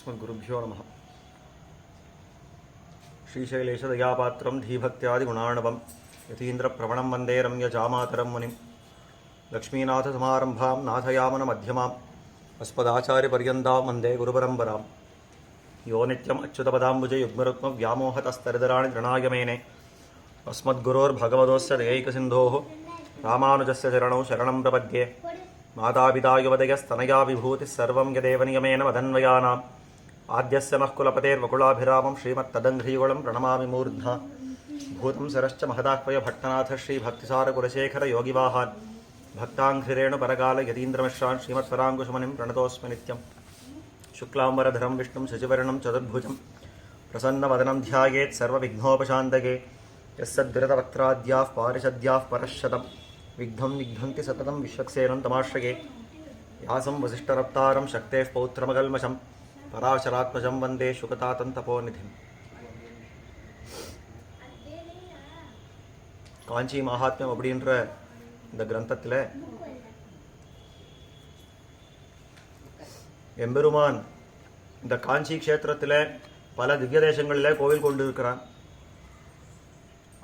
अस्मद्गुरुभ्यो नमः। श्रीशैलेशदयापात्रं धीभक्त्यादिगुणार्णवं यतीन्द्रप्रवणं वन्दे रम्यजामातरं मुनिं लक्ष्मीनाथसमारम्भां नाथयामनमध्यमाम् अस्मदाचार्यपर्यन्तां वन्दे गुरुपरम्परां यो नित्यम् अच्युतपदाम्बुजयुग्मरुक्मव्यामोहतस्तरितराणि तृणाय मेने अस्मद्गुरोर्भगवतोस्य दयैकसिन्धोः रामानुजस्य चरणौ शरणं प्रपद्ये मातापिता युवतयस्तनया विभूतिः सर्वं यदेव नियमेन मदन्वयानाम् आद्यस्य नः कुलपतेर्वकुलाभिरामं श्रीमत्तदङ्घ्रीकुलं प्रणमामि मूर्ध्ना भूतं सरश्च महदाह्वय भट्टनाथ श्रीभक्तिसारकुलशेखर योगिवाहान् भक्ताङ्घ्रिरेणुपरकाल यतीन्द्रमिश्रान् श्रीमत्पराङ्कुशमुनिं प्रणतोऽस्मि नित्यं शुक्लाम्बरधरं विष्णुं शशिवर्णं चतुर्भुजं प्रसन्नवदनं ध्यायेत् सर्वविघ्नोपशान्तये यस्सद्विरतवक्त्राद्याः पारिषद्याः परश्शतं विघ्नं विघ्नन्ति सततं विश्वक्सेनं तमाश्रये यासं वसिष्ठरप्तारं शक्तेः पौत्रमकल्मषं पराशरात्मजं वन्दे शुकतातन्तपोनिधिम्। காஞ்சி மகாத்மியம் அப்படின்ற இந்த கிரந்தத்தில் எம்பெருமான் இந்த காஞ்சி க்ஷேத்திரத்தில் பல திவ்ய தேசங்களில் கோவில் கொண்டு இருக்கிறான்.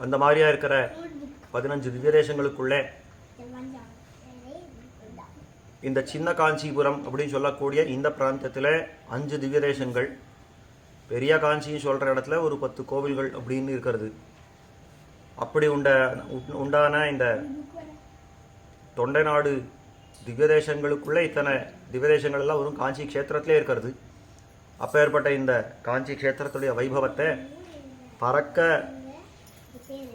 அந்த மாதிரியா இருக்கிற 15 திவ்ய தேசங்களுக்குள்ளே இந்த சின்ன காஞ்சிபுரம் அப்படின்னு சொல்லக்கூடிய இந்த பிராந்தத்தில் 5 திவ்ய தேசங்கள், பெரிய காஞ்சின்னு சொல்கிற இடத்துல ஒரு 10 கோவில்கள் அப்படின்னு இருக்கிறது. அப்படி உண்டான இந்த தொண்டை நாடு திவ்ய தேசங்களுக்குள்ளே இத்தனை திவ்ய தேசங்கள் எல்லாம் வரும் காஞ்சி க்ஷேத்திரத்திலே இருக்கிறது. அப்பேற்பட்ட இந்த காஞ்சி க்ஷேத்திரத்துடைய வைபவத்தை பறக்க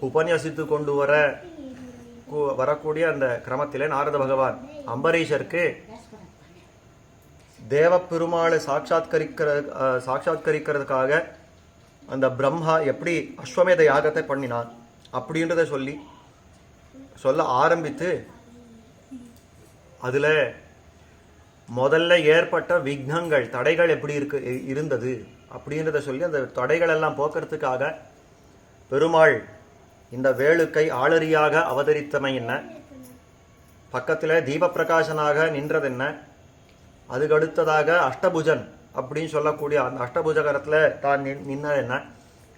உபன்யசித்து கொண்டு வரக்கூடிய அந்த கிரமத்திலே நாரத பகவான் அம்பரீஷருக்கு தேவ பெருமாளை சாட்சாத்கரிக்கிறதுக்காக அந்த பிரம்மா எப்படி அஸ்வமேத யாகத்தை பண்ணினான் அப்படின்றத சொல்ல ஆரம்பித்து அதில் முதல்ல ஏற்பட்ட விக்னங்கள் தடைகள் எப்படி இருந்தது அப்படின்றத சொல்லி அந்த தடைகள் எல்லாம் போக்குறதுக்காக பெருமாள் இந்த வேளுக்கை ஆளறியாக அவதரித்தமை என்ன, பக்கத்தில் தீபப்பிரகாசனாக நின்றது என்ன, அதுக்கடுத்ததாக அஷ்டபுஜன் அப்படின்னு சொல்லக்கூடிய அந்த அஷ்டபுஜகரத்தில் தான் நின்ன என்ன,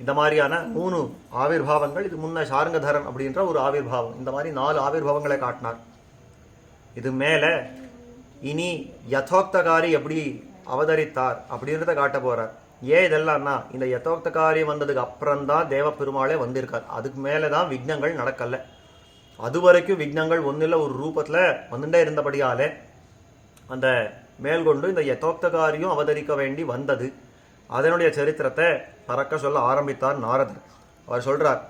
இந்த மாதிரியான 3 ஆவிர்வாவங்கள். இது முன்ன சாரங்கதரன் அப்படின்ற ஒரு ஆவிர்வாவம். இந்த மாதிரி 4 ஆவிர்வாவங்களை காட்டினார். இது மேலே இனி யதோக்தகாரி எப்படி அவதரித்தார் அப்படின்றத காட்ட போகிறார். ஏன் இதெல்லாம்னா இந்த யதோக்தகாரி வந்ததுக்கு அப்புறம்தான் தேவ பெருமாளே வந்திருக்கார். அதுக்கு மேலே தான் விக்னங்கள் நடக்கலை. அது வரைக்கும் விக்னங்கள் ஒன்றில் ஒரு ரூபத்தில் வந்துட்டே இருந்தபடியாலே அந்த மேல்கொண்டு இந்த யதோக்தகாரியும் அவதரிக்க வேண்டி வந்தது. அதனுடைய சரித்திரத்தை பறக்க சொல்ல ஆரம்பித்தார் நாரதர். அவர் சொல்றார்,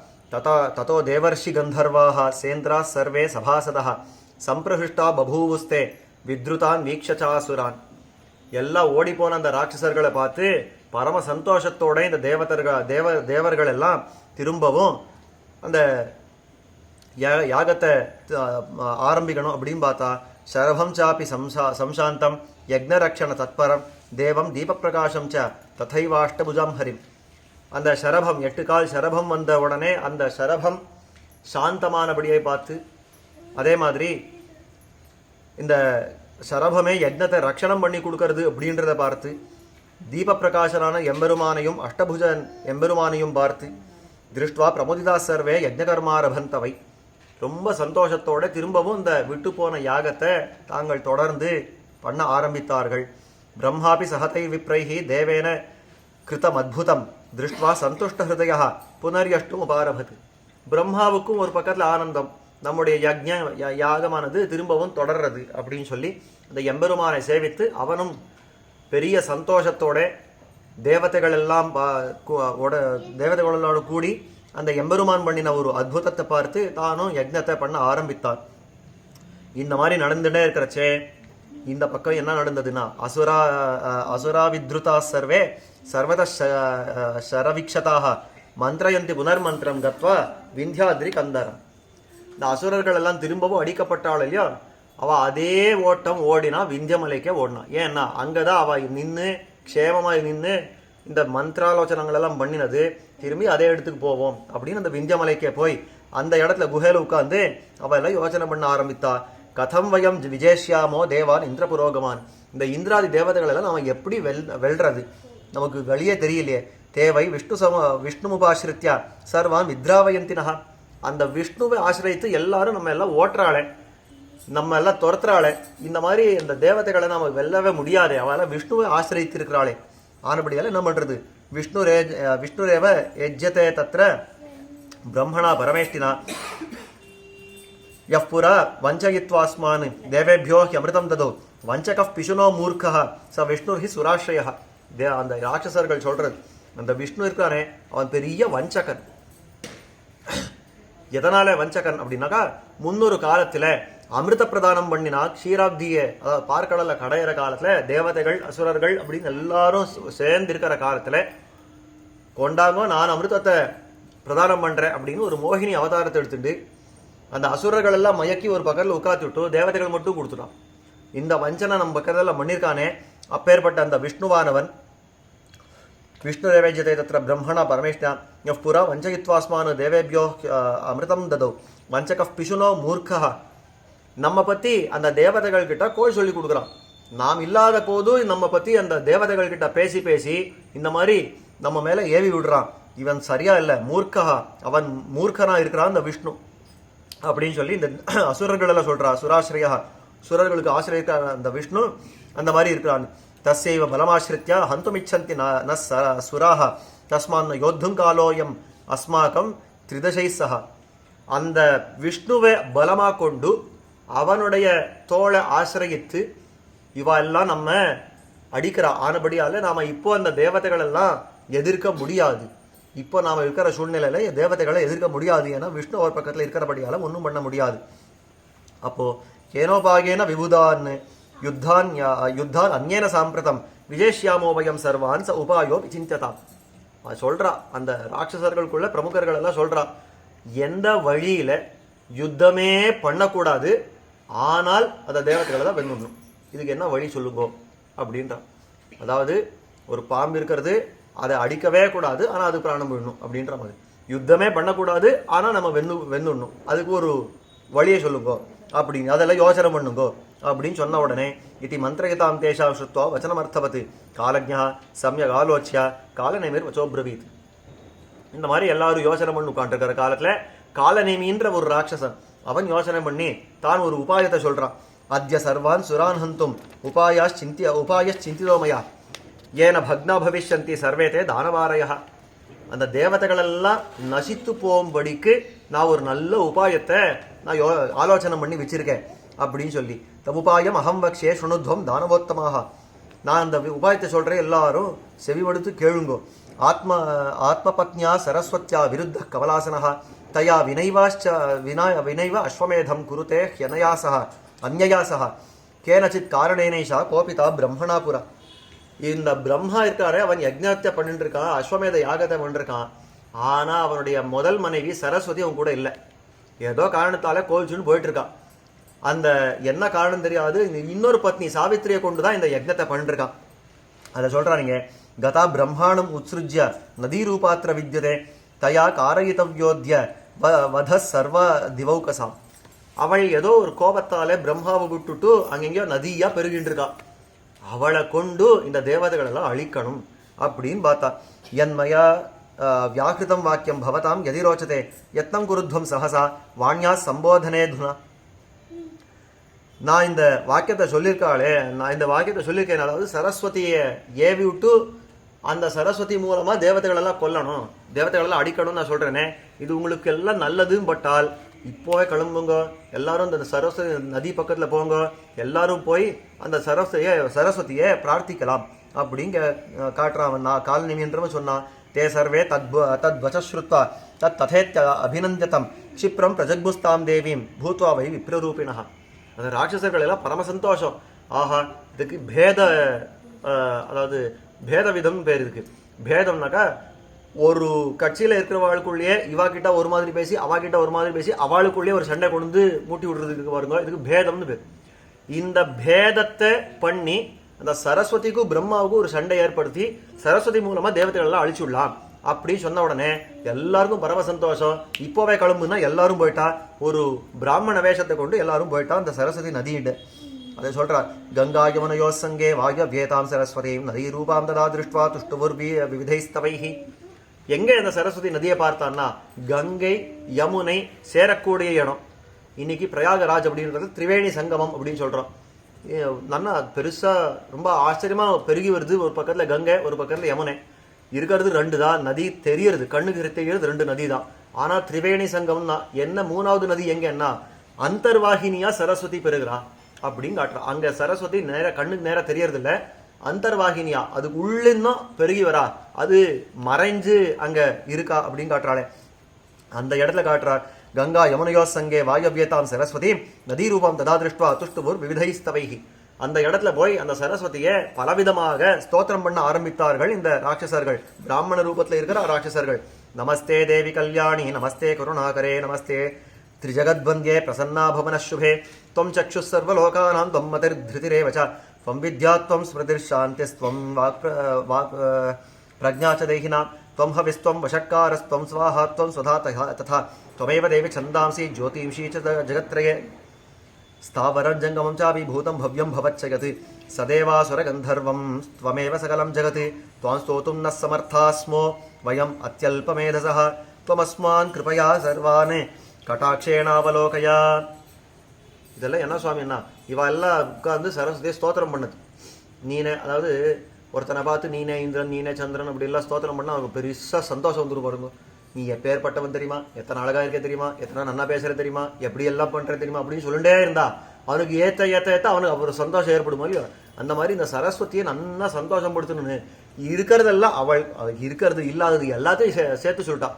ததோ தேவர்ஷி கந்தர்வாக சேந்திரா சர்வே சபாசதா சம்பிரஹிஷ்டா பபூவுஸ்தே வித்ருதான் வீக்ஷசாசுரான். எல்லாம் ஓடிப்போன அந்த ராட்சசர்களை பார்த்து பரம சந்தோஷத்தோட இந்த தேவர்கள் எல்லாம் திரும்பவும் அந்த யாகத்தை ஆரம்பிக்கணும் அப்படின்னு பார்த்தா சரபம் சாப்பி சம்சாந்தம் யக்னரக்ஷண தத்பரம் தேவம் தீபப்பிரகாசம் ச ததைவாஷ்டபுஜாம் ஹரிம். அந்த சரபம் 8 கால் சரபம் வந்த உடனே அந்த சரபம் சாந்தமானபடியை பார்த்து, அதே மாதிரி இந்த சரபமே யக்னத்தை ரக்ஷணம் பண்ணி கொடுக்கறது அப்படின்றத பார்த்து, தீபப்பிரகாசனான எம்பெருமானையும் அஷ்டபுஜன் எம்பெருமானையும் பார்த்து திருஷ்டுவா பிரமுதிதா சர்வே யஜ்ஞகர்மாரபந்தவை. ரொம்ப சந்தோஷத்தோட திரும்பவும் இந்த விட்டு போன யாகத்தை தாங்கள் தொடர்ந்து பண்ண ஆரம்பித்தார்கள். பிரம்மாபி சகதை விப்ரைஹி தேவேன கிருதம் அத்புதம் திருஷ்டுவா சந்துஷ்ட ஹிருதயா புனர்யஷ்டும் உபாரபத். பிரம்மாவுக்கும் ஒரு பக்கத்தில் ஆனந்தம், நம்முடைய யாகமானது திரும்பவும் தொடர்றது அப்படின்னு சொல்லி அந்த எம்பெருமானை சேவித்து அவனும் பெரிய சந்தோஷத்தோட தேவதைகளோடு கூடி அந்த எம்பெருமான் பண்ணின ஒரு அத்புதத்தை பார்த்து தானும் யஜ்ஞத்தை பண்ண ஆரம்பித்தான். இந்த மாதிரி நடந்துட்டே இருக்கிறச்சே இந்த பக்கம் என்ன நடந்ததுன்னா அசுரா வித்ருதா சர்வே சர்வத சரவிக்ஷதாக மந்திரயந்தி புனர்மந்திரம் கத்வா விந்தியாதிரி கந்தரம். இந்த அசுரர்கள் எல்லாம் திரும்பவும் அடிக்கப்பட்டாள் இல்லையா, அவள் அதே ஓட்டம் ஓடினா விந்தியமலைக்கே ஓடினான். ஏன்னா அங்கதான் அவள் நின்று க்ஷேமமாக நின்று இந்த மந்திராலோசனங்கள் எல்லாம் பண்ணினது. திரும்பி அதே இடத்துக்கு போவோம் அப்படின்னு அந்த விந்தியமலைக்கே போய் அந்த இடத்துல குஹையில் உட்காந்து அவள் எல்லாம் யோசனை பண்ண ஆரம்பித்தா. கதம் வயம் விஜேஷ்யாமோ தேவான் இந்திர புரோகமான். இந்த இந்திராதி தேவதைகள் எல்லாம் நம்ம எப்படி வெல்றது நமக்கு வெளியே தெரியலையே. தேவை விஷ்ணுமுபாசிரித்யா சர்வான் வித்ராவயந்தினஹா. அந்த விஷ்ணுவை ஆசிரியத்து எல்லாரும் நம்ம எல்லாம் ஓட்டுறாளே, நம்ம எல்லாம் துரத்துறாளே. இந்த மாதிரி இந்த தேவதைகளை நம்ம வெல்லவே முடியாதே, அவெல்லாம் விஷ்ணுவை ஆசிரியத்திருக்கிறாளே. ஆனபடியால் என்ன பண்றது? விஷ்ணுரேவ யஜ்யதே தத்ர பிரம்மணா பரமேஷ்டினா யஃ புரா வஞ்சயித்வாஸ்மான் தேவேபியோ அமிர்தம் ததோ வஞ்சக பிசுனோ மூர்க்கா ச விஷ்ணு ஹி சுராஷ்ரயா. அந்த ராட்சசர்கள் சொல்றது, அந்த விஷ்ணு இருக்கானே அவன் பெரிய வஞ்சகன். எதனால வஞ்சகன் அப்படின்னாக்கா, முன்னொரு காலத்துல அமிர்த பிரதானம் பண்ணினா க்ஷீராப்திய, அதாவது பார்க்கடல கடையிற காலத்துல தேவதைகள் அசுரர்கள் அப்படின்னு எல்லாரும் சேர்ந்து இருக்கிற காலத்துல கொண்டாங்க, நான் அமிர்தத்தை பிரதானம் பண்றேன் அப்படின்னு ஒரு மோகினி அவதாரத்தை எடுத்துட்டு அந்த அசுரர்கள் எல்லாம் மயக்கி ஒரு பக்கத்தில் உட்காத்தி விட்டு தேவதைகள் மட்டும் கொடுத்துட்டான். இந்த வஞ்சனை நம்ம பக்கத்தில் பண்ணியிருக்கானே, அப்பேற்பட்ட அந்த விஷ்ணுவானவன் விஷ்ணுரேவேஜ்யதே தத்ர பிரம்மணா பரமேஷ்ணா யஃ புரா வஞ்சயித்வாஸ்மான் தேவேபியோ அமிர்தம் ததோ வஞ்சக பிசுனோ மூர்க்கா. நம்ம பற்றி அந்த தேவதைகள் கிட்ட கோள் சொல்லி கொடுக்குறான். நாம் இல்லாத போது நம்ம பற்றி அந்த தேவதைகள் கிட்ட பேசி பேசி இந்த மாதிரி நம்ம மேலே ஏவி விடுறான். இவன் சரியா இல்லை, மூர்க்கா, அவன் மூர்க்கனா இருக்கிறான் இந்த விஷ்ணு அப்படின்னு சொல்லி இந்த அசுரர்கள் எல்லாம் சொல்றா. சுராஸ்ரயா, சுரர்களுக்கு ஆசிரியர் அந்த விஷ்ணு அந்த மாதிரி இருக்கிறான். தஸ்யைவ பலமாசிரித்யா ஹந்துமிச்சந்தி ந சுராஹ தஸ்மான் யோத்தும் காலோயம் அஸ்மாக்கம் திரிதசை சஹா. அந்த விஷ்ணுவை பலமா கொண்டு அவனுடைய தோளை ஆசிரியத்து இவா எல்லாம் நம்ம அடிக்கிறா. ஆனபடியால நாம இப்போ அந்த தேவதைகள் எல்லாம் எதிர்க்க முடியாது. இப்போ நாம இருக்கிற சூழ்நிலையில தேவதைகளை எதிர்க்க முடியாது. ஏன்னா விஷ்ணு ஒரு பக்கத்துல இருக்கிறபடியால ஒன்றும் பண்ண முடியாது. அப்போ கேனோபாகேன விபுதான் யுத்தான் அந்நேன சாம்பிரதம் விஜேஷ்யாமோபயம் சர்வான் ச உபாயோ விசிஞ்சதாம். சொல்றா அந்த ராட்சசர்களுக்குள்ள பிரமுகர்கள் எல்லாம் சொல்றா, எந்த வழியில யுத்தமே பண்ணக்கூடாது, ஆனால் அந்த தேவதைகளை தான் வென்னுடணும். இதுக்கு என்ன வழி சொல்லுங்கோ அப்படின்றா. அதாவது ஒரு பாம்பு இருக்கிறது, அதை அடிக்கவே கூடாது, ஆனால் அது பிராணம் விடணும் அப்படின்ற மாதிரி. யுத்தமே பண்ணக்கூடாது, ஆனால் நம்ம வென்னுடணும், அதுக்கு ஒரு வழியை சொல்லுங்கோ அப்படின்னு, அதெல்லாம் யோசனை பண்ணுங்கோ அப்படின்னு சொன்ன உடனே இத்தி மந்திரகிதாம் தேஷா ஸ்ருத்வா வச்சனமர்த்தவத்து காலஜா சமயக் ஆலோச்சியா காலநேமிர் வச்சோப்ரவீத். இந்த மாதிரி எல்லாரும் யோசனை பண்ணி உட்காந்துருக்கிற காலத்தில் காலநேமின்ற ஒரு ராட்சசன் அவன் யோசனை பண்ணி தான் ஒரு உபாயத்தை சொல்றான். அத்ய சர்வான் சுரான் ஹந்தும் உபாயஸ் சிந்திதோமயா ஏன பக்னா பவிஷ்யந்தி சர்வேதே தானவாரயா. அந்த தேவதைகளெல்லாம் நசித்து போகும்படிக்கு நான் ஒரு நல்ல உபாயத்தை நான் ஆலோசனை பண்ணி வச்சிருக்கேன் அப்படின்னு சொல்லி, தமுபாயம் அகம் வக்ஷே சுணுத்வம் தானவோத்தமாக. நான் அந்த உபாயத்தை சொல்றேன், எல்லாரும் செவிமடுத்து கேளுங்கோ. ஆத்ம பத்னியா சரஸ்வத்யா விருத்த கமலாசனஹா தயா வினைவ அஸ்வமேதம் குருதே ஹ்யனயாசஹ அந்யயாசஹ கேனச்சித் காரணேனேஷா கோபிதா பிரம்மணாபுரா. இந்த பிரம்மா இருக்காரு, அவன் யஜ்ஞத்தை பண்ணிட்டு இருக்கான், அஸ்வமேத யாகத்தை பண்ணிருக்கான். ஆனா அவனுடைய முதல் மனைவி சரஸ்வதி அவன் கூட இல்லை. ஏதோ காரணத்தால கோவிச்சுன்னு போயிட்டு இருக்கான். அந்த என்ன காரணம் தெரியாது, இன்னொரு பத்னி சாவித்திரியை கொண்டுதான் இந்த யஜ்ஞத்தை பண்ணிட்டு இருக்கான். அதை சொல்றானுங்க, கதா பிரம்மாணம் உத்ஸ்ருஜ்ய நதி ரூபாத்திர வித்யதே தயா காரயிதவ்யோத்ய வத சர்வ திவௌகசாம். அவள் ஏதோ ஒரு கோபத்தாலே பிரம்மாவை விட்டுட்டு அங்கெங்கயோ நதியா பெருகிட்டு இருக்கான். அவளை கொண்டு இந்த தேவதைகள் எல்லாம் அழிக்கணும் அப்படின்னு பார்த்தா. என்மயா வியாக்கிருதம் வாக்கியம் பவதாம் எதிரோச்சதே யத்னம் குருத்வம் சஹசா வாணியா சம்போதனே துனா. நான் இந்த வாக்கியத்தை சொல்லியிருக்கேன், அதாவது சரஸ்வதியை ஏவி விட்டு அந்த சரஸ்வதி மூலமா தேவதைகள் எல்லாம் கொல்லணும், தேவதைகள் எல்லாம் அடிக்கணும்னு நான் சொல்றேனே, இது உங்களுக்கு எல்லாம் நல்லதுன்னு பட்டால் இப்போவே கிளம்புங்க, எல்லாரும் அந்த சரஸ்வதி நதி பக்கத்துல போங்க, எல்லாரும் போய் அந்த சரஸ்வதியை பிரார்த்திக்கலாம் அப்படிங்க காட்டுறான். நான் காலநிமின்றவன் சொன்னான். தே சர்வே தத்வச்ருத்வா தத் ததேத்ய அபிநந்தியதம் க்ஷிப்ரம் பிரஜக்புஸ்தாம் தேவீம் பூத்வா வை விப்ரரூபிணா. அந்த ராட்சசர்கள் எல்லாம் பரம சந்தோஷம். ஆஹா, இதுக்கு அதாவது பேதவிதம் பேர் இருக்கு. பேதம்னாக்கா ஒரு கட்சியில இருக்கிறவாளுக்குள்ளேயே இவா கிட்ட ஒரு மாதிரி பேசி அவா கிட்ட ஒரு மாதிரி பேசி அவளுக்குள்ளேயே ஒரு சண்டை கொண்டு மூட்டி விடுறதுக்கு பாருங்க, இதுக்கு பேதம்னு பேர். இந்த பேதத்தை பண்ணி அந்த சரஸ்வதிக்கும் பிரம்மாவுக்கும் ஒரு சண்டை ஏற்படுத்தி சரஸ்வதி மூலமா தேவதைகள் எல்லாம் அழிச்சுடலாம் அப்படி சொன்ன உடனே எல்லாருக்கும் பரம சந்தோஷம். இப்போவே கிளம்புனா எல்லாரும் போயிட்டா, ஒரு பிராமண வேஷத்தை கொண்டு எல்லாரும் போயிட்டா அந்த சரஸ்வதி நதியிட. அதை சொல்றார். கங்கா யமுனயோ சங்கே வாயவ்யேதாம் சரஸ்வதீம் நதி ரூபாம் ததா திருஷ்டுவா துஷ்டுபுர்வி விவிதைஸ்தவைஹி. எங்கே அந்த சரஸ்வதி நதியை பார்த்தான்னா கங்கை யமுனை சேரக்கூடிய இடம். இன்னைக்கு பிரயாகராஜ் அப்படின்றது திரிவேணி சங்கமம் அப்படின்னு சொல்றோம். நல்லா பெருசா ரொம்ப ஆச்சரியமா பெருகி வருது. ஒரு பக்கத்துல கங்கை, ஒரு பக்கத்துல யமுனை. இருக்கிறது 2 தான் நதி தெரியறது, கண்ணுக்கு தெரிகிறது 2 நதி தான். ஆனா திரிவேணி சங்கம்னா என்ன, 3வது நதி எங்கன்னா அந்தர்வாகினியா சரஸ்வதி பெருகிறா அப்படின்னு காட்டுறா. அங்க சரஸ்வதி நேர கண்ணுக்கு நேரம் தெரியறது இல்ல, அந்தர்வாகினியா அதுக்கு உள்ளின்னும் பெருகி வரா, அது மறைஞ்சு அங்க இருக்கா அப்படின்னு காட்டுறாளே. அந்த இடத்துல காட்டுறார். கங்கா யமுனையோ சங்கே வாயவ்யேதாம் சரஸ்வதி நதி ரூபம் ததா திருஷ்டுவா துஷ்டுபுர் விவிதைஸ்தவைஹி. அந்த இடத்துல போய் அந்த சரஸ்வதியை பலவிதமாக ஸ்தோத்திரம் பண்ண ஆரம்பித்தார்கள் இந்த ராட்சசர்கள், பிராமண ரூபத்தில் இருக்கிற ராட்சசர்கள். நமஸ்தே தேவி கல்யாணி, நமஸ்தே கருணாகரே, நமஸ்தே திரிஜகத்வந்தியே பிரசன்னா பவன சுபே, त्वं चक्षुः सर्वलोकानां त्वं मतिर्धृतिरेव च, त्वं विद्या त्वं स्मृतिर्शान्तिस्त्वं वाक् प्रज्ञा च देहिनां, त्वं हविस्त्वं वषट्कारस्त्वं स्वाहा त्वं स्वधा तथा त्वमेव देवी छन्दांसि ज्योतिंषि च जगत्त्रये, स्थावरं जङ्गमं चाभिभूतं भव्यं भवच्च यत्, सदेवासुरगन्धर्वं त्वमेव सकलं जगत्, त्वां स्तोतुं न समर्था स्मो वयम् अत्यल्पमेधसः, त्वमस्मान् कृपया सर्वान् कटाक्षेणावलोकया. இதெல்லாம் என்ன சுவாமின்னா இவ எல்லாம் உட்கார்ந்து சரஸ்வதியை ஸ்தோத்திரம் பண்ணது. நீனே, அதாவது ஒருத்தனை பார்த்து நீனே இந்திரன், நீனே சந்திரன் அப்படி எல்லாம் ஸ்தோத்திரம் பண்ணால் அவனுக்கு பெருசாக சந்தோஷம் வந்துடும் பாருங்க. நீ எப்பேற்பட்டவன் தெரியுமா, எத்தனை அழகா இருக்க தெரியுமா, எத்தனை நன்னா பேசுற தெரியுமா, எப்படி எல்லாம் பண்ற தெரியுமா அப்படின்னு சொல்லிட்டே இருந்தா அவனுக்கு ஏத்த ஏத்த ஏத்த அவனுக்கு ஒரு சந்தோஷம் ஏற்படுமோ இல்லையோ. அந்த மாதிரி இந்த சரஸ்வதியை நன்னா சந்தோஷப்படுத்தணும்னு இருக்கிறதெல்லாம் அவள் இருக்கிறது இல்லாதது எல்லாத்தையும் சேர்த்து சொல்லிட்டான்.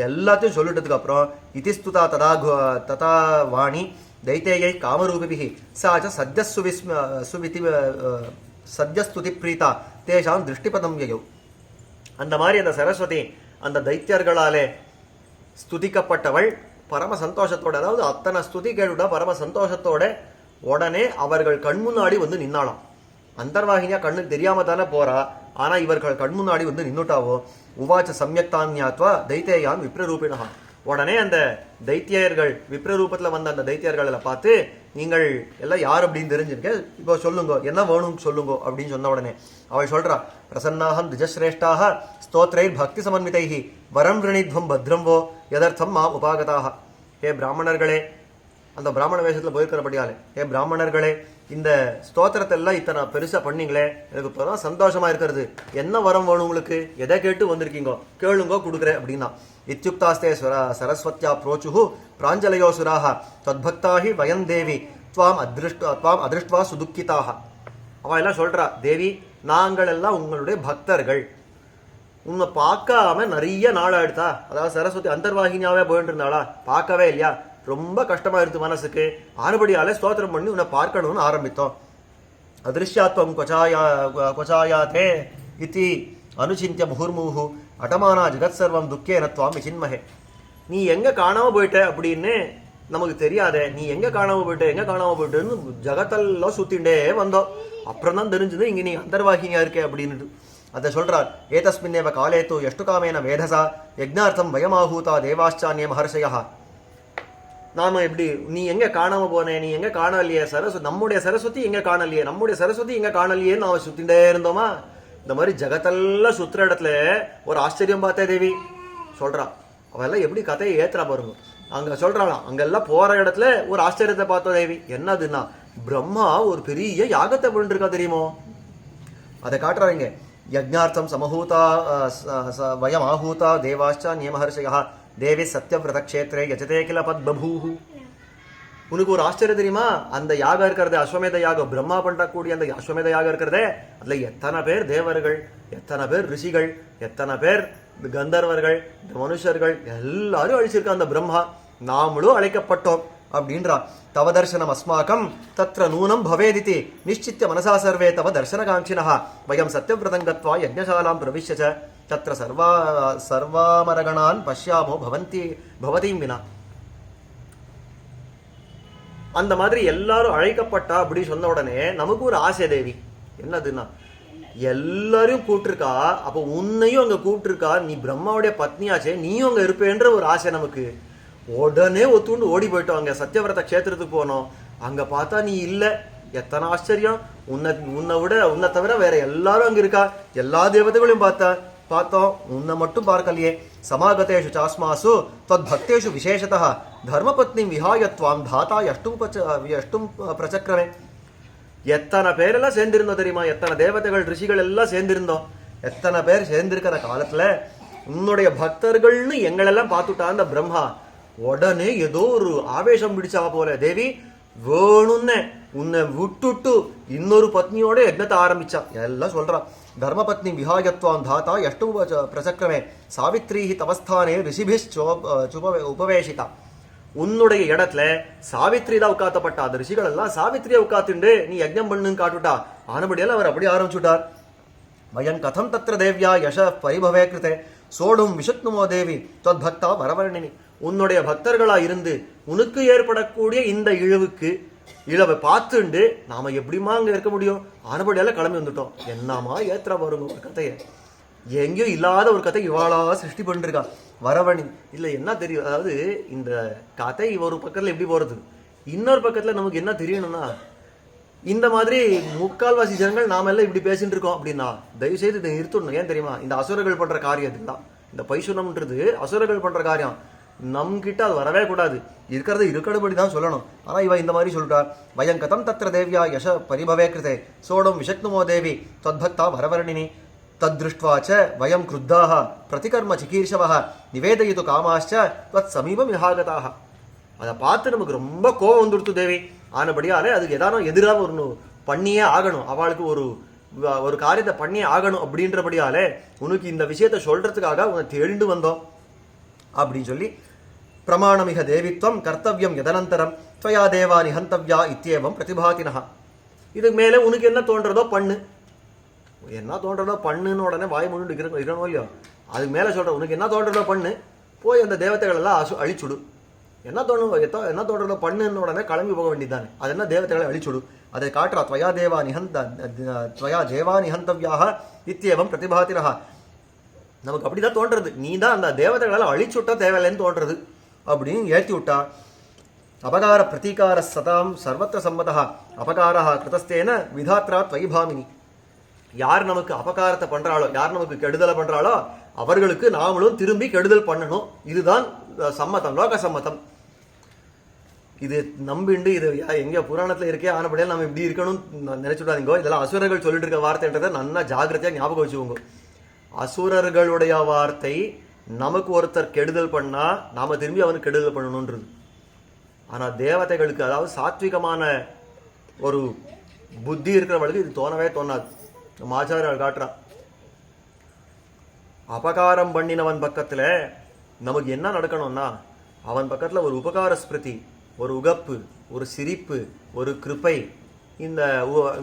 எல்லாத்தையும் சொல்லிட்டதுக்கு அப்புறம் இதிஸ்துதா ததா வாணி தைத்தேயை காமரூபிபிஹி சாச்ச சத்யஸ்துதி பிரீதா தேஷாம் திருஷ்டிபதம் யயோ. அந்த மாதிரி அந்த சரஸ்வதி அந்த தைத்தியர்களாலே ஸ்துதிக்கப்பட்டவள் பரம சந்தோஷத்தோட, அதாவது அத்தனை ஸ்துதி கேளுட பரம சந்தோஷத்தோட உடனே அவர்கள் கண் முன்னாடி வந்து நின்னாலாம். அந்தர்வாகினியா கண்ணுக்கு தெரியாம தானே போறா, ஆனா இவர்கள் கண் முன்னாடி வந்து நின்னுட்டாவோ. உவாச்ச சம்யக்தான்யாத்வா தைத்தேயான் விப்ரரூபிணா. உடனே அந்த தைத்தியர்கள் விப்ரரூபத்தில் வந்த அந்த தைத்தியர்களை பார்த்து நீங்கள் எல்லாம் யார் அப்படின்னு தெரிஞ்சிருக்க, இப்போ சொல்லுங்க என்ன வேணும்னு சொல்லுங்க அப்படின்னு சொன்ன உடனே அவள் சொல்றா. பிரசன்னாகம் திஜஸ்ரேஷ்டாக ஸ்தோத்ரைர் பக்தி சமன்விதைஹி வரம் விரணித்வம் பத்ரம் வோ யதர்த்தம் மா உபாகதாக. ஹே பிராமணர்களே, அந்த பிராமண வேஷத்தில் போயிருக்கிறபடியாலே, ஹே பிராமணர்களே, இந்த ஸ்தோத்திரத்தை எல்லாம் இத்தனை பெருசா பண்ணீங்களே, எனக்கு இப்போ சந்தோஷமா இருக்கிறது. என்ன வரம் வேணும் உங்களுக்கு, எதை கேட்டு வந்திருக்கீங்கோ கேளுங்கோ கொடுக்குறேன் அப்படின்னா. இத்யுக்தாஸ்தே சரஸ்வத்யா புரோச்சுஹு பிராஞ்சலயோ சுராக தத்பக்தாஹி வயம் தேவி துவாம் அதிருஷ்டுவா சுதுக்கிதாக. அவன் எல்லாம் சொல்றா, தேவி நாங்கள் எல்லாம் உங்களுடைய பக்தர்கள், உன்னை பார்க்காம நிறைய நாள் ஆயிடுதா. அதாவது சரஸ்வதி அந்தர்வாகினியாவே போயிட்டு இருந்தாளா, பார்க்கவே இல்லையா, ரொம்ப கஷ்டமா இருக்கு மனசுக்கு. ஆறுபடியாலே ஸ்தோத்திரம் பண்ணி உன்னை பார்க்கணும்னு ஆரம்பித்தோம். அதிருஷ்யாத்வம் கொச்சாயாத்தே இத்தி அனுச்சிந்திய முகுர்முகு அடமானா ஜெகத் சர்வம் துக்கே நத்வாம் விசின்மஹே. நீ எங்க காணாம போயிட்ட அப்படின்னு நமக்கு தெரியாதே, நீ எங்க காணாம போயிட்டேன்னு ஜகத்தெல்லாம் சுத்திண்டே வந்தோம். அப்புறம் தான் தெரிஞ்சது இங்க நீ அந்தர்வாகினியா இருக்கே அப்படின்னு. அதை சொல்றார். ஏதஸ்மின்னேவ காலே தூ எஷ்டு காமேன வேதசா யஜ்ஞார்த்தம் வயமாஹூதா தேவாஷ்சான்ய மஹர்ஷயா. நாம எப்படி, நீ எங்க காணாம போனே, நீ எங்க காணலையே, நம்முடைய சரஸ்வதி எங்க காணலையே, நம்முடைய சரஸ்வதி எங்க காணலையேன்னு நாம சுத்திண்டே இருந்தோமா. இந்த மாதிரி ஜகத்தெல்லாம் சுத்துற இடத்துல ஒரு ஆச்சரியம் பார்த்தே தேவி சொல்றா. அவெல்லாம் எப்படி கதையை ஏத்துறா பாருங்க. அங்க சொல்றாளாம், அங்கெல்லாம் போற இடத்துல ஒரு ஆச்சரியத்தை பார்த்தோம் தேவி. என்னதுன்னா பிரம்மா ஒரு பெரிய யாகத்தை பண்ணிருக்கா தெரியுமோ, அதை காட்டுறாங்க. யஜ்ஞார்த்தம் சமஹூதா வயம் ஆஹூதா தேவாஷ்சா நியமஹர்ஷயா தேவி சத்யவிரத க்ஷேத்ரே யஜதே கில பத் பபூஹு. உனக்கு ஒரு ஆச்சரியம் தெரியுமா, அந்த யாகம் இருக்கிறது அஸ்வமேத யாகம், பிரம்மா பண்ணக்கூடிய அந்த அஸ்வமேத யாகம் இருக்கிறதே, அதுல எத்தனை பேர் தேவர்கள், எத்தனை பேர் ரிஷிகள், எத்தனை பேர் கந்தர்வர்கள், மனுஷர்கள் எல்லாரும் அழிச்சிருக்கா அந்த பிரம்மா. நாமளும் அழைக்கப்பட்டோம் அப்படின்றா. தவ தர்சனம் அஸ்மாக்கம் தத்ர நூனம் பவேதிதி நிச்சித்ய மனசா சர்வே தவ தர்சனகாங்க்ஷிணः வயம் சத்யவிரதம் கத்வா யஜ்ஞசாலாம் பிரவிஷ்ய ச தத்ர சர்வாமரகணான் பஷ்யாமோ பவதீம் வினா. அந்த மாதிரி எல்லாரும் அழைக்கப்பட்டா அப்படி சொன்ன உடனே நமக்கு ஒரு ஆசை தேவி. என்னதுன்னா எல்லாரையும் கூப்பிட்டுருக்கா, அப்போ உன்னையும் அங்க கூப்பிட்டுருக்கா, நீ பிரம்மாவுடைய பத்னியாச்சே, நீயும் அங்க இருப்பேன்ற ஒரு ஆசை நமக்கு. உடனே ஒத்துண்டு ஓடி போயிட்டோம். அங்க சத்யவிரத க்ஷேத்திரத்துக்கு போனோம். அங்க பார்த்தா நீ இல்லை, எத்தனை ஆச்சரியம்! உன்னை விட உன்னை தவிர வேற எல்லாரும் அங்க இருக்கா, எல்லா தேவதைகளையும் பார்த்தோம், உன்னை மட்டும் பார்க்கலையே. சமாகதேஷு சாஸ்மாசு தத் பக்தேஷு விசேஷதः தர்மபத்னி விஹாயத்வாம் தாத்தா எஷ்டும் பிரச்சக்கிரமே. எத்தனை பேரெல்லாம் சேர்ந்திருந்தோம் தெரியுமா? எத்தனை தேவதைகள் ரிஷிகள் எல்லாம் சேர்ந்திருந்தோம். எத்தனை பேர் சேர்ந்திருக்கிற காலத்துல உன்னுடைய பக்தர்கள்னு எங்களெல்லாம் பார்த்துட்டா அந்த பிரம்மா உடனே ஏதோ ஒரு ஆவேசம் பிடிச்சா போல, தேவி வேணும்னு உன்னை விட்டுட்டு இன்னொரு பத்னியோட யஜ்னத்தை ஆரம்பிச்சா. எல்லாம் சொல்றான். தர்மபத்னி விஹாயத்வான் தாத்தா எஷ்டும் பிரசக்கிரமே சாவித்ரி தவஸ்தானே ரிஷிபிஷ் உபவேஷிதா. உன்னுடைய இடத்துல சாவித்ரி தான் உட்காத்தப்பட்டா. அந்த ரிஷிகள் எல்லாம் சாவித்ரியை உட்காத்துண்டு நீ யஜ்ஞம் பண்ணுன்னு காட்டுட்டா. ஆனபடியால் அவர் அப்படி ஆரம்பிச்சுட்டார். வயன் கதம் தத்திர தேவ்யா யச பரிபவே கிருத்தே சோடும் விஷக்னுமோ தேவி தொத் பக்தா வரவர்ணினி. உன்னுடைய பக்தர்களா இருந்து உனக்கு ஏற்படக்கூடிய இந்த இழவை பார்த்துண்டு நாம எப்படிமா அங்க இருக்க முடியும்? ஆனபடியால கிளம்பி வந்துட்டோம். என்னமா ஏத்திர வருங்க ஒரு கதையை, எங்கேயோ இல்லாத ஒரு கதை இவாளா சிருஷ்டி பண்ணிருக்கா வரவணி. இல்லை என்ன தெரியும், அதாவது இந்த கதை ஒரு பக்கத்துல எப்படி போறது, இன்னொரு பக்கத்துல நமக்கு என்ன தெரியணும்னா, இந்த மாதிரி முக்கால்வாசி ஜனங்கள் நாம எல்லாம் இப்படி பேசிட்டு இருக்கோம் அப்படின்னா தயவு செய்து இதை நிறுத்தணும். ஏன் தெரியுமா? இந்த அசுரர்கள் பண்ற காரியம் தான். இந்த பைசுனம்ன்றது அசுரர்கள் பண்ற காரியம். நம் கிட்ட அது வரவே கூடாது. இருக்கிறது இருக்கிறபடி தான் சொல்லணும். ஆனா இவ இந்த மாதிரி சொல்றார். வயம் கதம் தத்திர தேவ்யா யச பரிபவே கிருதே சோடம் விஷக்னுமோ தேவி தத்பக்தா வரவர்ணினி தத்ருஷ்ட்வாச்ச வயம் கிருத்தாக பிரதிகர்ம சிகீர்ஷவः நிவேதயிது காமாச்ச தத் சமீபம் விஹாகதாக. அதை பார்த்து நமக்கு ரொம்ப கோபம் வந்துடுத்து தேவி. ஆனபடியாலே அதுக்கு ஏதானும் எதிராக ஒரு பண்ணியே ஆகணும், அவளுக்கு ஒரு காரியத்தை பண்ணியே ஆகணும். அப்படின்றபடியாலே உனக்கு இந்த விஷயத்தை சொல்றதுக்காக உன்னை தேடிண்டு வந்தோம் அப்படின்னு சொல்லி பிரமாணமிக தேவித்வம் கர்த்தவியம் எதனந்தரம் துவயா தேவா நிஹந்தவ்யா இத்தியேவம் பிரதிபாதினஹா. இதுக்கு மேலே உனக்கு என்ன தோன்றதோ பண்ணு, என்ன தோன்றதோ பண்ணுன்னு உடனே வாய் முன்னு இருக்கணும் இல்லையோ. அதுக்கு மேலே சொல்ற உனக்கு என்ன தோன்றதோ பண்ணு, போய் அந்த தேவதைகள் எல்லாம் அழிச்சுடு. என்ன தோன்றதோ பண்ணுன்னு உடனே கிளம்பி போக வேண்டியதானே. அது என்ன தேவதைகளை அழிச்சுடு. அதை காட்டுறா. துவயா தேவா நிஹந்தவ்யாக இத்தியேவம் பிரதிபாதினஹா. நமக்கு அப்படிதான் தோன்றது, நீ தான் அந்த தேவதைகளால் அழிச்சுட்டா தேவையில்லைன்னு தோன்றது அப்படின்னு ஏற்றி விட்டா. அபகார பிரதீகார சதாம் சர்வத்திர சம்மதா அபகாரா கிருதஸ்தேன விதாத்ரா துவைபாமினி. யார் நமக்கு அபகாரத்தை பண்றாளோ, யார் நமக்கு கெடுதலை பண்றாளோ அவர்களுக்கு நாமளும் திரும்பி கெடுதல் பண்ணணும். இதுதான் சம்மதம், லோக சம்மதம். இது நம்பிண்டு இது எங்க புராணத்துல இருக்கே. ஆனபடியால் நம்ம இப்படி இருக்கணும்னு நினைச்சுடாதீங்கோ. இதெல்லாம் அசுரர்கள் சொல்லிட்டு இருக்க வார்த்தைன்றதை நல்லா ஜாகிரதையா ஞாபகம் வச்சுக்கோங்க. அசுரர்களுடைய வார்த்தை நமக்கு ஒருத்தர் கெடுதல் பண்ணா நாம திரும்பி அவனுக்கு கெடுதல் பண்ணணும்ன்றது. ஆனா தேவதைகளுக்கு, அதாவது சாத்விகமான ஒரு புத்தி இருக்கிறவளுக்கு இது தோணவே தோணாது. நம்ம ஆச்சாரியர்கள் காட்டுறான். அபகாரம் பண்ணினவன் பக்கத்துல நமக்கு என்ன நடக்கணும்னா, அவன் பக்கத்துல ஒரு உபகார ஸ்மிருதி, ஒரு உகப்பு, ஒரு சிரிப்பு, ஒரு கிருப்பை,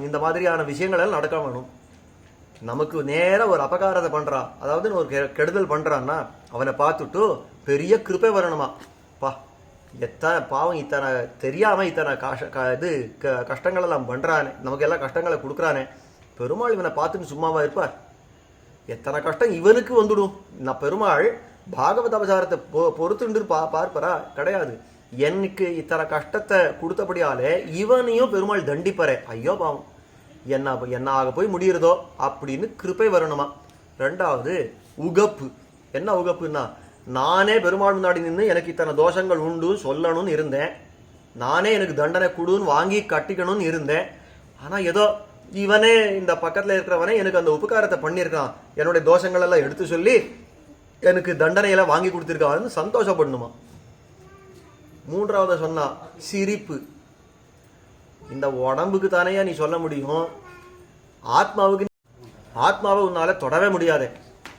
இந்த மாதிரியான விஷயங்கள் எல்லாம் நடக்க வேணும். நமக்கு நேரம் ஒரு அபகாரத்தை பண்றான், அதாவது ஒரு கெடுதல் பண்றான்னா அவனை பார்த்துட்டு பெரிய கிருப்பை வரணுமா. பா எத்தனை பாவம், இத்தனை தெரியாம இத்தனை கஷ்டங்கள் எல்லாம் பண்றானே, நமக்கு எல்லாம் கஷ்டங்களை கொடுக்குறானே, பெருமாள் இவனை பார்த்துட்டு சும்மாவா இருப்பார்? எத்தனை கஷ்டம் இவனுக்கு வந்துடும். நான் பெருமாள் பாகவத அவதாரத்தை பொறுத்துண்டு பார்ப்பரா? கிடையாது. எனக்கு இத்தனை கஷ்டத்தை கொடுத்தபடியாலே இவனையும் பெருமாள் தண்டிப்பாரே, ஐயோ பாவம், என்ன ஆக போய் முடிகிறதோ அப்படின்னு கிருப்பை வரணுமா. ரெண்டாவது உகப்பு. என்ன உகப்புன்னா, நானே பெருமாள் முன்னாடி நின்று எனக்கு இத்தனை தோஷங்கள் உண்டு சொல்லணும்னு இருந்தேன், நானே எனக்கு தண்டனை கொடுன்னு வாங்கி கட்டிக்கணும்னு இருந்தேன். ஆனா ஏதோ இவனே இந்த பக்கத்துல இருக்கிறவனே எனக்கு அந்த உபகாரத்தை பண்ணியிருக்கான், என்னுடைய தோஷங்கள் எல்லாம் எடுத்து சொல்லி எனக்கு தண்டனையெல்லாம் வாங்கி கொடுத்துருக்கான்னு சந்தோஷப்படணுமா. மூன்றாவது சொன்னா சிரிப்பு. இந்த உடம்புக்கு தானேயா நீ சொல்ல முடியும், ஆத்மாவை உன்னால தொடவே முடியாது.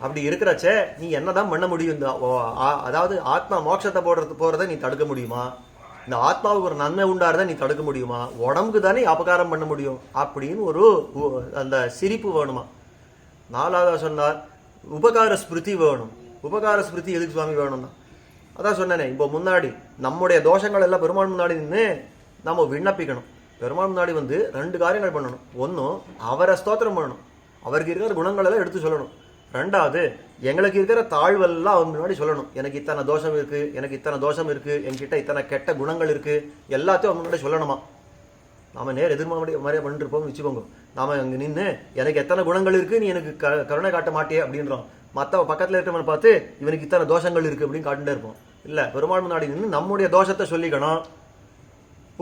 அப்படி இருக்கிறச்சே நீ என்னதான் பண்ண முடியும்? அதாவது ஆத்மா மோட்சத்தை போறதை நீ தடுக்க முடியுமா? இந்த ஆத்மாவுக்கு ஒரு நன்மை உண்டாறதை நீ தடுக்க முடியுமா? உடம்புக்கு தானே அபகாரம் பண்ண முடியும் அப்படின்னு ஒரு அந்த சிரிப்பு வேணுமா. நாலாவதா சொன்னார் உபகார ஸ்மிருதி வேணும். உபகார ஸ்மிருதி எதுக்கு சுவாமி வேணும்னா, அதான் சொன்னேனே, இப்போ முன்னாடி நம்முடைய தோஷங்கள் எல்லாம் பெருமாள் முன்னாடி நின்று நம்ம விண்ணப்பிக்கணும். பெருமாள் முன்னாடி வந்து ரெண்டு காரியங்கள் பண்ணணும். ஒன்றும் அவரை ஸ்தோத்திரம் பண்ணணும், அவருக்கு இருக்கிற குணங்கள் எல்லாம் எடுத்து சொல்லணும். ரெண்டாவது எங்களுக்கு இருக்கிற தாழ்வெல்லாம் அவர் முன்னாடி சொல்லணும். எனக்கு இத்தனை தோஷம் இருக்கு, எனக்கு இத்தனை தோஷம் இருக்கு, என்கிட்ட இத்தனை கெட்ட குணங்கள் இருக்கு, எல்லாத்தையும் அவர் முன்னாடி சொல்லணுமா. நாம நேர் மாதிரியா பண்ணிட்டு இருப்போம்னு வச்சுக்கோங்க. நாம அங்கே நின்று எனக்கு எத்தனை குணங்கள் இருக்கு, நீ எனக்கு கருணை காட்ட மாட்டே அப்படின்றோம். மற்ற பக்கத்தில் இருக்கிறவனை பார்த்து இவனுக்கு இத்தனை தோஷங்கள் இருக்கு அப்படின்னு காட்டுட்டே இருப்போம். இல்லை, பெருமாள் முன்னாடி நின்று நம்முடைய தோஷத்தை சொல்லிக்கணும்.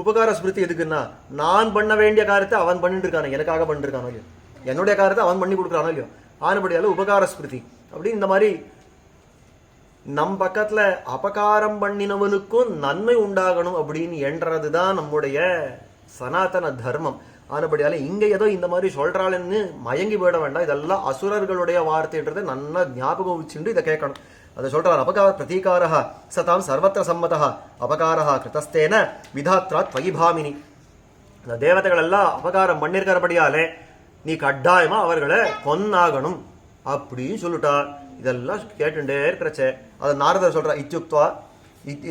உபகார ஸ்மிருதி எதுக்குன்னா, நான் பண்ண வேண்டிய காரியத்தை அவன் பண்ணிட்டு இருக்கானோ, எனக்காக பண்ணிட்டு இருக்கானோ இல்லையோ, என்னுடைய காரியத்தை அவன் பண்ணி கொடுக்குறானோ இல்லையோ, ஆனபடியால உபகார ஸ்மிருதி அப்படின்னு இந்த மாதிரி நம் பக்கத்துல அபகாரம் பண்ணினவனுக்கும் நன்மை உண்டாகணும் அப்படின்னு என்றதுதான் நம்முடைய சனாதன தர்மம். ஆனபடியால இங்க ஏதோ இந்த மாதிரி சொல்றாள்னு மயங்கி போயிட வேண்டாம். இதெல்லாம் அசுரர்களுடைய வார்த்தைன்றதை நல்லா ஞாபகம் வச்சுட்டு இதை கேட்கணும். அதை சொல்றார், அபகார பிரதீகாரா சதாம் சர்வத்திர சம்மதா அபகாரா கிருதஸ்தேன விதாத்ராத் பயிபாமினி. இந்த தேவதைகள் எல்லாம் அபகாரம் பண்ணிருக்கிறபடியாலே நீ கட்டாயமா அவர்களை கொன்னாகணும் அப்படின்னு சொல்லிட்டார். இதெல்லாம் கேட்டுட்டே இருக்கிறச்சே அதை நாரதர் சொல்றா,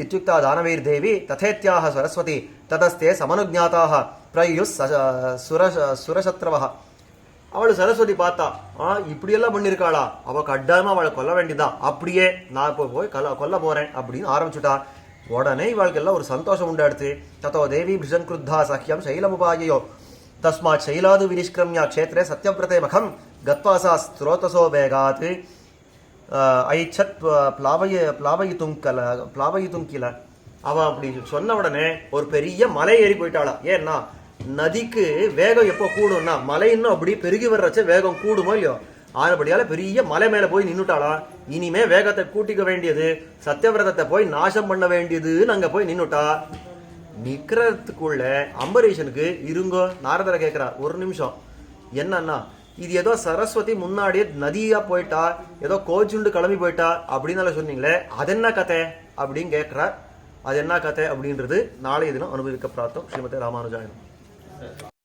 இத்யுக்தா தானவீர் தேவி ததேத்யாக சரஸ்வதி ததஸ்தே சமனுஜாத்தாக பிரயுஸ் சுரசத்ரவா. அவள் சரஸ்வதி பார்த்தா, இப்படியெல்லாம் பண்ணியிருக்காளா, அவள் கட்டாயமா அவளை கொல்ல வேண்டியதான், அப்படியே நான் இப்போ போய் கொல்ல போறேன் அப்படின்னு ஆரம்பிச்சுட்டா. உடனே இவளுக்கெல்லாம் ஒரு சந்தோஷம் உண்டாடுச்சு. தத்தோ தேவி பிஷன் கிருத்தா சஹ்யம் சைலமுபாயோ தஸ்மாத் சைலாது வினிஷ்கிரமியா க்ஷேத்ரே சத்யவிரதே மகம் கத்வாசா ஸ்ரோதசோ வேகாத் ஐச்சத் பிளாவயித்தும் கில. அவன் அப்படி சொன்ன உடனே ஒரு பெரிய மலை ஏறி போயிட்டாளா. ஏன்னா நதிக்கு வேகம் எப்போ கூடும்னா மலை இன்னும் அப்படி பெருகி வர்றச்ச வேகம் கூடுமோ இல்லையோ, ஆனபடியால பெரிய மலை மேல போய் நின்னுட்டாளா. இனிமே வேகத்தை கூட்டிக்க வேண்டியது, சத்தியவிரதத்தை போய் நாசம் பண்ண வேண்டியதுன்னு அங்க போய் நின்னுட்டா. நிக்கிறதுக்குள்ள அம்பரீஷனுக்கு இருங்கோ நாரதரை கேட்கிறார், ஒரு நிமிஷம், என்னன்னா இது ஏதோ சரஸ்வதி முன்னாடியே நதியா போயிட்டா, ஏதோ கோச்சுண்டு கிளம்பி போயிட்டா அப்படின்னு சொன்னீங்களே, அது என்ன கதை அப்படின்னு கேட்கிறார். அது என்ன கதை அப்படின்றது நாளைய தினம் அனுபவிக்க பிரார்த்தம். ஸ்ரீமதே ராமானுஜாயனம்.